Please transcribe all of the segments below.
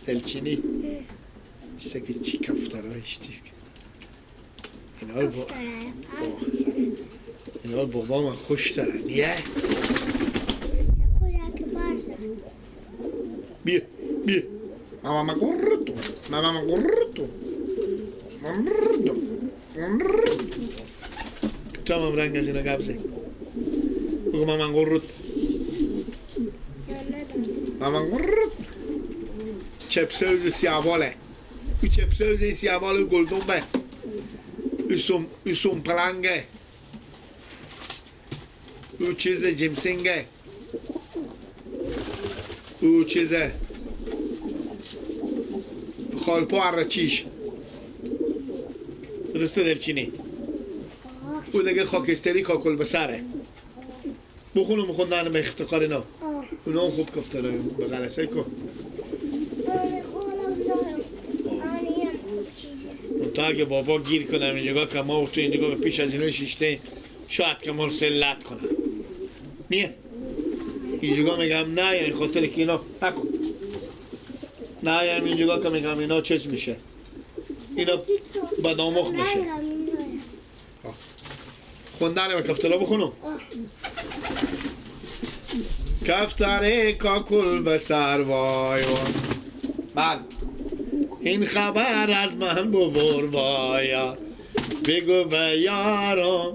دلچینی که چی کفتر ها اشتی اینا بابا من خوش دارن نیه بیا بیا ماما گردو ماما گردو تو هم رنگ از اینا قبضه بگو ماما گرد ماما گرد چپسوز سیاواله او چپسوز سیاواله گلدنبه او سومپلنگه او چیز جیمسینگه او چیز خالپو عرچیش درسته دلچینی او دیگه خاکستری کاکل بسره بخونو مخوندن افتخار اینا اونا هم خوب کفته رو به غلصه کن تا اگه بابا گیر کنم اینجا که ما تو این نگاه پیش از اینو شیشته شاید که ما رو سلت کنم نیه اینجا میگم نه یعنی خاطر که اینا نکن نه یعنی اینجا که میگم اینا چیز میشه اینا بدامخ میشه خوندن و کفترها بخونم کفتره کاکل به سر وای بعد این خبر از من ببر بایا بگو به یارم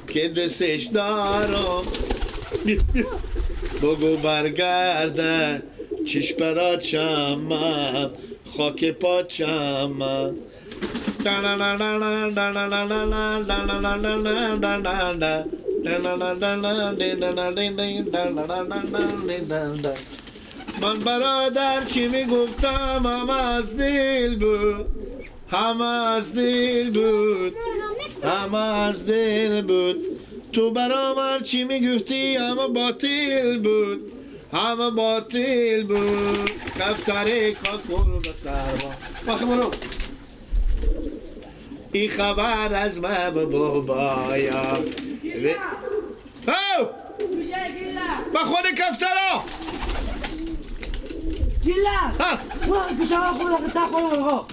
که دستش دارم بگو برگرده چیش برات شمم خاک پات شمم من برادر چی میگفتم همه از دل بود همه از دل بود همه از دل بود تو برام چی میگفتی همه باطل بود همه باطل بود کفتره کاکل به سروا باخه برو این خبر از من بابایا او بخونه کفترها گیلا شغال خود قطع خونه مرغا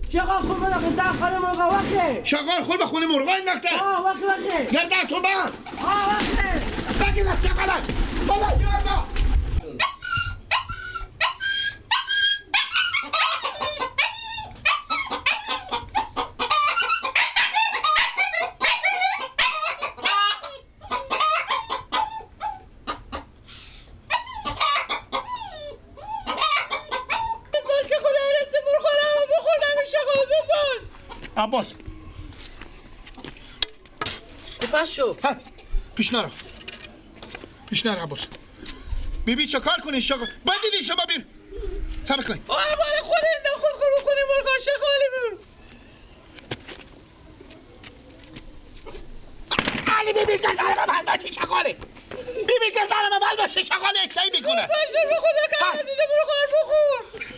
شغال خود قطع خونه مرغا وقته شغال خود بخونه مرغا این نکته وقته گرده تو من وقته بگی نفت شغالک بلا گرده عباس پس شو پیش نرو پیش نرو عباس بیبی چه کار کنی شغال باید دیدی شما بیر سبه کنی بالا خونه نخور خور بخونی مرغا شغالی بود علی بیبی گردن من باشه شغالی بیبی گردن من باشه شغالی ایسایی میکنه باشتر بخونه که دیده مرغا بخور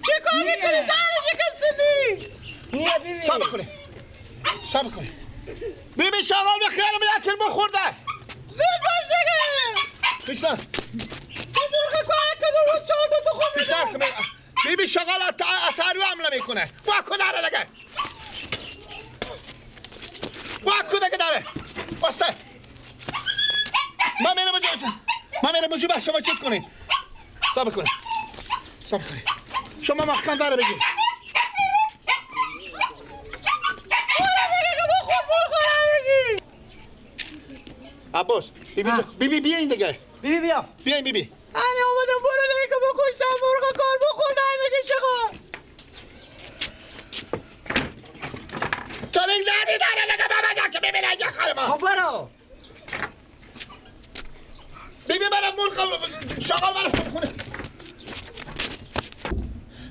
چه کار میکنی دهنه شکستونی نیه بیبی صبر کنی صبر کنی بیبی شغال به خیال میدکل بخورده زود باش دیگه پیشنر تو مرغ کار کنه رو 4 تا تخم پیشنر بیبی شغال اتاریو حمله میکنه واکو داره دیگه واکو دیگه داره بسته من میرم موضوع بر شما چیز کنید صبر کنید صبر کنید شما محکم داره بگید عباس بیبی بیا این دیگه بیبی بیا بیا این بیبی اینه اومدم برو دیگه که بکشتم مرغ کار بخور نمیگه شغال چالنگ ندی داره دیگه بابا جا که ببینه اینجا خاله ما خب برو بیبی برات مرغ شغال برات خونه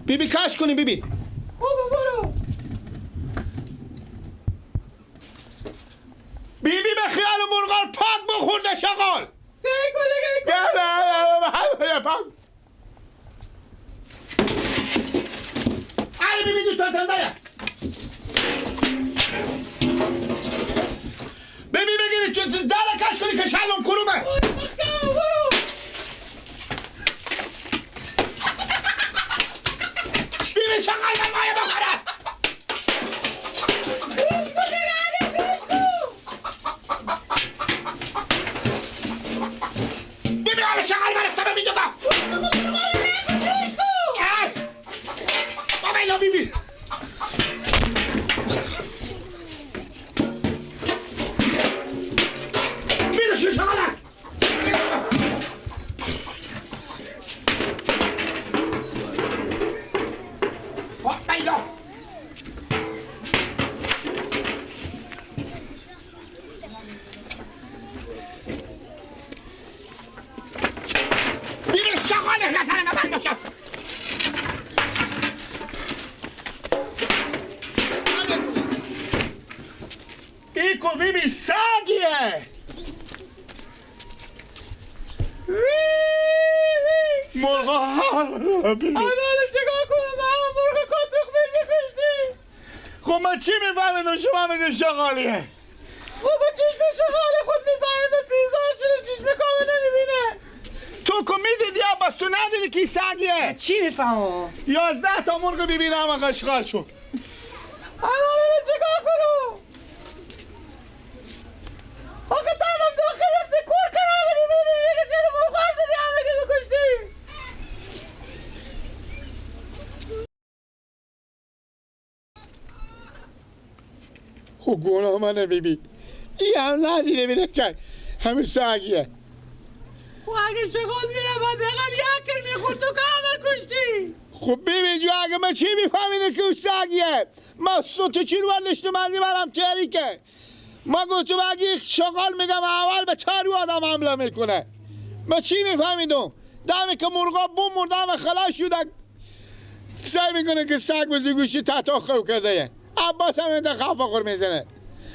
بیبی کش کنی بیبی خوبه برو بیبی به خیال مرغال پاک بخورده شغال سعی کن دیگه علی بیبی دو تا زنده بیبی خب بیبی سگیه مرغا بیبی حالا چیکار کنم؟ همون مرغ کن تخمی بکشتی. خب من چی میفهمیدم شما میگم شغالیه خب با چشم شغال خود میفهمه پیزاش رو چشم کامل نمیبینه. تو که میدیدی عباس تو ندیدی کی سگیه چی میفهمم؟ 11 تا مرغ بیبی هم قشقال شد حالا چیکار کنم؟ آخه تمام داخل رفته کور کنم بری میگه چرا مرغ زدی همه که بکشتی. خب گناه منه بیبی این هم ندیده بیده که همه سگیه خب اگه شغال میره بعد دقیقا یک کر میخورد تو که همه کشتی. خب بیبی جو اگه من چی میفهمیده که اون سگیه من سوتو چی رو بردشتو مردی برم تیاری که ما گفتم اگه شغال میگم اول به تاری آدم حمله میکنه من چی میفهمیدم دمی که مرغا بوم دم خلاص شده سعی میکنه که سگ به گوشی تحتا خوب کرده عباس هم اینده خفا خور میزنه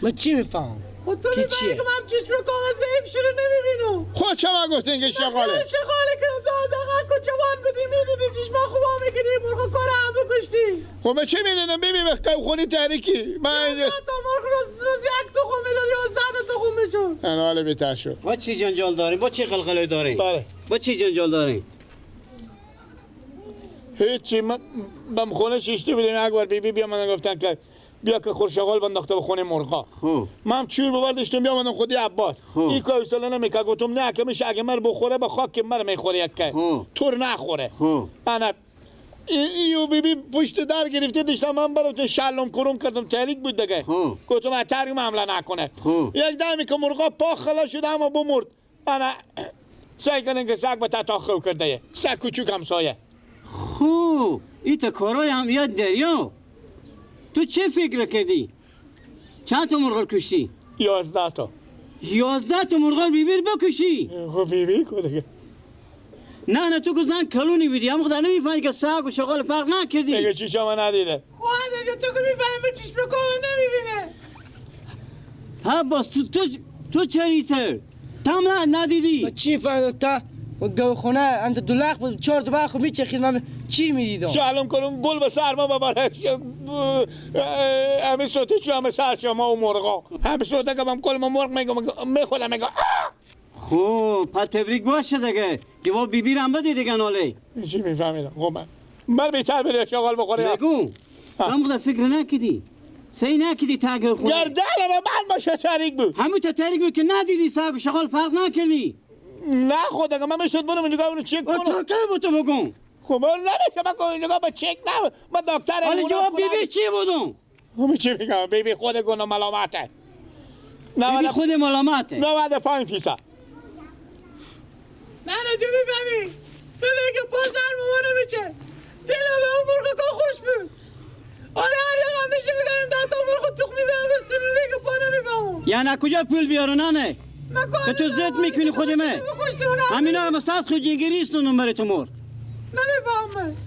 من چی میفهم؟ خب تو میفهمی که من چشم کامل ضعیف شده نمیبینم. خود چه من گفتین که شغاله؟ شغاله که تو دقیقا که جوان بودی میدیدی چشم خوبا میگیری مرغ کار هم بکشتی. خب من چی میدونم بیبی به خونی تاریکی من تا مرغ روز یک تخم میداری یا 100 تخم میشون. انا حالا بیتر شد با چی جنجال داریم؟ با چی قلقله داریم؟ بله با چی جنجال داریم؟ هیچی من بم خونه شیشتی بودیم اکبر بیبی بیا من گفتن که بیا که خورشغال بنداخته به خونه مرغا خب من چور ببردشتم بیا من خودی عباس این که حوصله نمیکنه گفتم نه که میشه اگه مر بخوره به خاک مر میخوره یک که طور نخوره انا ایو بیبی پشت در گرفته داشتم من برات شلم کرم کردم تهلیک بود دیگه گفتم اتری حمله نکنه یک دمی که مرغا پا خلاص شد اما بمرد انا سعی کنن که سگ به تتاخر کرده سگ کوچوک همسایه خب این تا کارای هم یاد دریا تو چه فکر کردی؟ چند تا مرغ کشتی؟ 11 تا 11 تا مرغ بیبیر بکشی؟ خب بیبی کو دیگه نه تو که زن کلونی بودی اما خدا نمیفهمی که سگ و شغال فرق نکردی دیگه چی شما ندیده خواهد دیگه تو که میفهمی چشم کامل نمیبینه. ها باز تو چریتر تام ندیدی من چی فهمیدم تا گو خونه عند دولاق بود 4 تا خو میچخید من چی میدیدم. شلم کنم گل به سرما ببره همه صوته چو همه سر شما و مرغا همه صوته که من کل ما مرغ میخوام میگم خب پس تبریک باشه دیگه جواب بیبی رو هم بده دیگه ناله چی میفهمیدم خب من بیتر بده شغال بخوره بگو هم خدا فکر نکدی سی نکدی تاگر خونه گردن من باشه تاریک بود همون تا تاریک بود که ندیدی سگ و شغال فرق نکردی نه خدا که من میشد برم نگاه اونو چک کنم تو بود تو بگم خب من نمیشه من کنم نگاه با چک نه من دکتر حالا جواب بیبی چی بودم همه چی میگم بیبی خود گناه ملامته بیبی خود ملامته 95%. نه جو میفهمی ببین که باز مامان میشه دلم به اون مرغ که خوش بود حالا هر یقم میشه بگرم 10 تا مرغ تخمی به بستون ببین که پا نمیفهمم یعنی کجا پول بیارو نه که تو زد میکنی خود من همینا رو مستاد خود جنگیری است نمبر تو مر نمیفهمم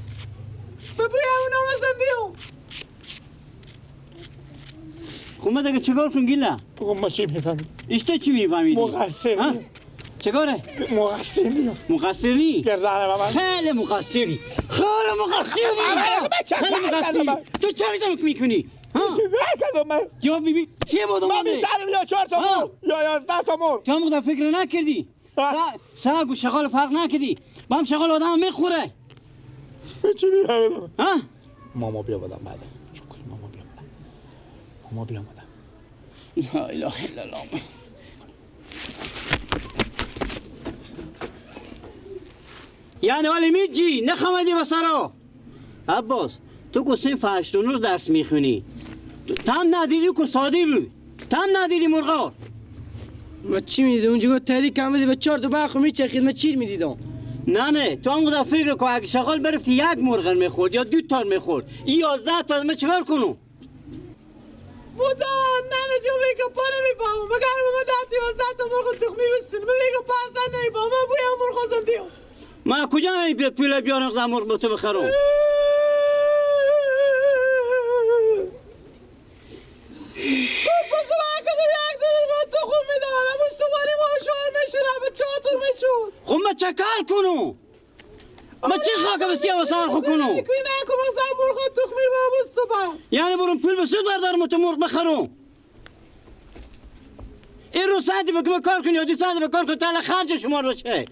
به بوی اون آمازم خب من دیگه چکار کن گیلا بگم ما چی میفهمید اشتا چی میفهمیدی مقصر چکاره مقصر میگم مقصری گردن من خیلی مقصری تو چه میکنی جواب بیبی چی بودم من میترم یا 4 تا مر یا 11 تا مر تو هم خدا فکر نکردی سگ و شغال فرق نکردی با هم شغال آدم میخوره چی میفهمیدم ها ماما بیا بدم بعد ماما بیا بدم لا اله الا الله یعنی ولی میجی نخمدی بسرا عباس تو که فرشتونور درس میخونی تم ندیدی که سادی بود تم ندیدی مرغا ما چی میدیدم اونجا تاریک هم بده به 4 تا خو میچخید من چی میدیدم نه تو هم خدا فکر که اگه شغال برفتی یک مرغ میخورد یا 2 تا میخورد این 11 تا من چیکار کنم بودا نه جو میگه پا نمیفهمم مگر من 10 تا 11 تا مرغ تخمی بستن من میگه پا اصلا نمیفهمم من بوی مرغ زندیم من کجا این پول بیارم از مرغ به تو بخرم دور میشود خب ما چه کار کنم؟ ما چه خاک بستی و سر خو کنم؟ نکنم مثلا مرغ تخمی بابوس صبح یعنی برم پول به سود بردارم و تو مرغ بخرم این رو ساعتی بکنم کار کنی و 2 ساعت بکار کنی تا خرج شما باشه